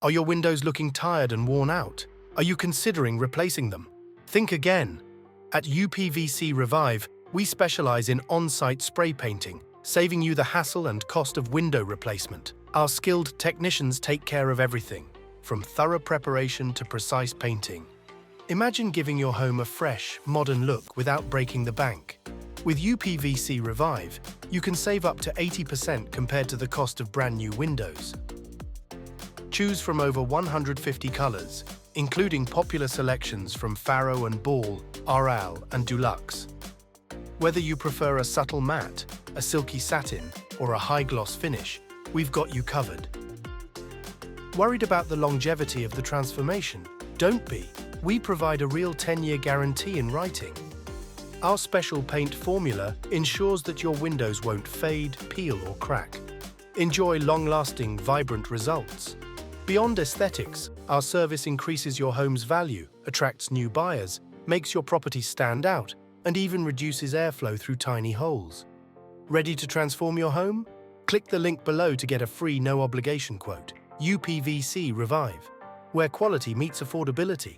Are your windows looking tired and worn out? Are you considering replacing them? Think again. At UPVC Revive, we specialize in on-site spray painting, saving you the hassle and cost of window replacement. Our skilled technicians take care of everything, from thorough preparation to precise painting. Imagine giving your home a fresh, modern look without breaking the bank. With UPVC Revive, you can save up to 80% compared to the cost of brand new windows. Choose from over 150 colors, including popular selections from Farrow and Ball, RL and Dulux. Whether you prefer a subtle matte, a silky satin, or a high-gloss finish, we've got you covered. Worried about the longevity of the transformation? Don't be. We provide a real 10-year guarantee in writing. Our special paint formula ensures that your windows won't fade, peel, or crack. Enjoy long-lasting, vibrant results. Beyond aesthetics, our service increases your home's value, attracts new buyers, makes your property stand out, and even reduces airflow through tiny holes. Ready to transform your home? Click the link below to get a free no-obligation quote. UPVC Revive, where quality meets affordability.